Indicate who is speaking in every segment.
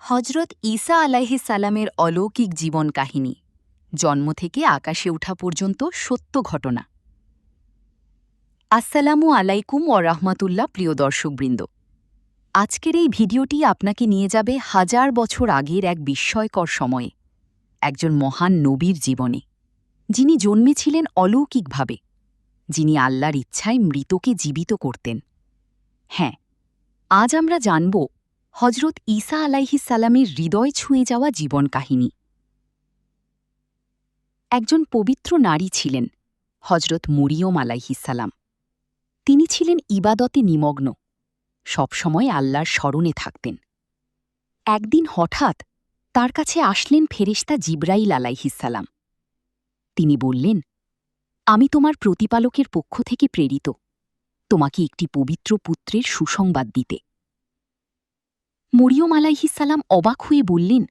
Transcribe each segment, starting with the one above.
Speaker 1: হজরত ঈসা আলাইহিস সালামের অলৌকিক জীবন কাহিনী, জন্ম থেকে আকাশে ওঠা পর্যন্ত সত্য ঘটনা। আসসালামু আলাইকুম ও রাহমাতুল্লাহ। প্রিয় দর্শকবৃন্দ, আজকের এই ভিডিওটি আপনাকে নিয়ে যাবে হাজার বছর আগের এক বিস্ময়কর সময়ে, একজন মহান নবীর জীবনে, যিনি জন্মেছিলেন অলৌকিকভাবে, যিনি আল্লাহর ইচ্ছায় মৃতকে জীবিত করতেন। হ্যাঁ, আজ আমরা জানব হজরত ঈসা আলাইহিস সালামের হৃদয় ছুঁয়ে যাওয়া জীবন কাহিনী। একজন পবিত্র নারী ছিলেন হজরত মরিয়ম আলাইহিস সালাম। তিনি ছিলেন ইবাদতে নিমগ্ন, সবসময় আল্লাহর স্মরণে থাকতেন। একদিন হঠাৎ তার কাছে আসলেন ফেরেশতা জিবরাইল আলাইহিস সালাম। তিনি বললেন, আমি তোমার প্রতিপালকের পক্ষ থেকে প্রেরিত, তোমাকে একটি পবিত্র পুত্রের সুসংবাদ দিতে। মরিয়ম আলাইহিস সালাম অবাক হয়ে বললেন,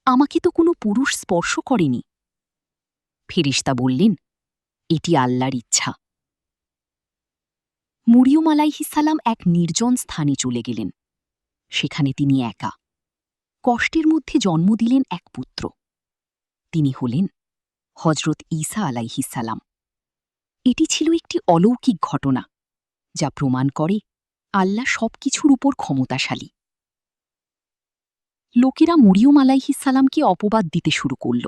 Speaker 1: আমাকে তো কোনো পুরুষ স্পর্শ করেনি। ফেরেশতা বললেন, এটি আল্লাহর ইচ্ছা। মরিয়ম আলাইহিস সালাম এক নির্জন স্থানে চলে গেলেন। সেখানে তিনি একা, কষ্টের মধ্যে জন্ম দিলেন এক পুত্র। তিনি হলেন হজরত ঈসা আলাইহিস সালাম। এটি ছিল একটি অলৌকিক ঘটনা, যা প্রমাণ করে আল্লাহ সবকিছুর উপর ক্ষমতাশালী। লোকেরা মরিয়ম আলাইহিস সালামকে অপবাদ দিতে শুরু করল।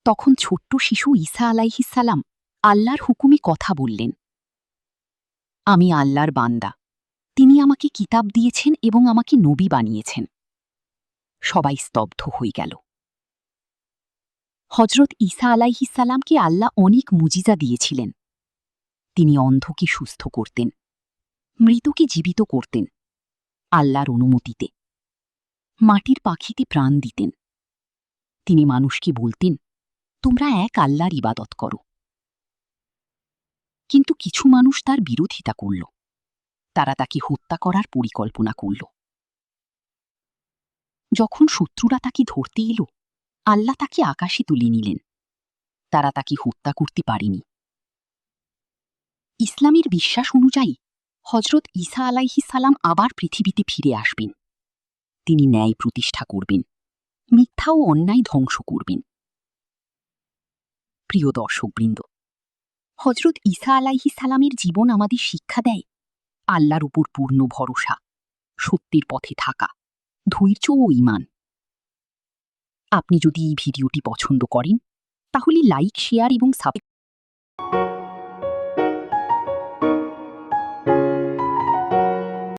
Speaker 1: তখন ছোট্ট শিশু ঈসা আলাইহিস সালাম আল্লাহর হুকুমে কথা বললেন, আমি আল্লাহর বান্দা, তিনি আমাকে কিতাব দিয়েছেন এবং আমাকে নবী বানিয়েছেন। সবাই স্তব্ধ হয়ে গেল। হজরত ঈসা আলাইহিস সালামকে আল্লাহ অনেক মুজিজা দিয়েছিলেন। তিনি অন্ধকে সুস্থ করতেন, মৃতকে জীবিত করতেন আল্লাহর অনুমতিতে। মাটির পাখিতে প্রাণ দিতেন। তিনি মানুষকে বলতেন, তোমরা এক আল্লাহর ইবাদত করো। কিন্তু কিছু মানুষ তার বিরোধিতা করল। তারা তাকে হত্যা করার পরিকল্পনা করল। যখন শত্রুরা তাকে ধরতে এলো, আল্লাহ তাকে আকাশে তুলে নিলেন। তারা তাকে হত্যা করতে পারেনি। ইসলামের বিশ্বাস অনুযায়ী হজরত ঈসা আলাইহিস সালাম আবার পৃথিবীতে ফিরে আসবেন। তিনি ন্যায় প্রতিষ্ঠা করবেন, মিথ্যা ও অন্যায় ধ্বংস করবেন। প্রিয় দর্শকবৃন্দ, হজরত ঈসা আলাইহিস সালামের জীবন আমাদের শিক্ষা দেয় আল্লাহর উপর পূর্ণ ভরসা, সত্যের পথে থাকা, ধৈর্য ও ঈমান। আপনি যদি এই ভিডিওটি পছন্দ করেন, তাহলে লাইক, শেয়ার এবং সাবস্ক্রাইব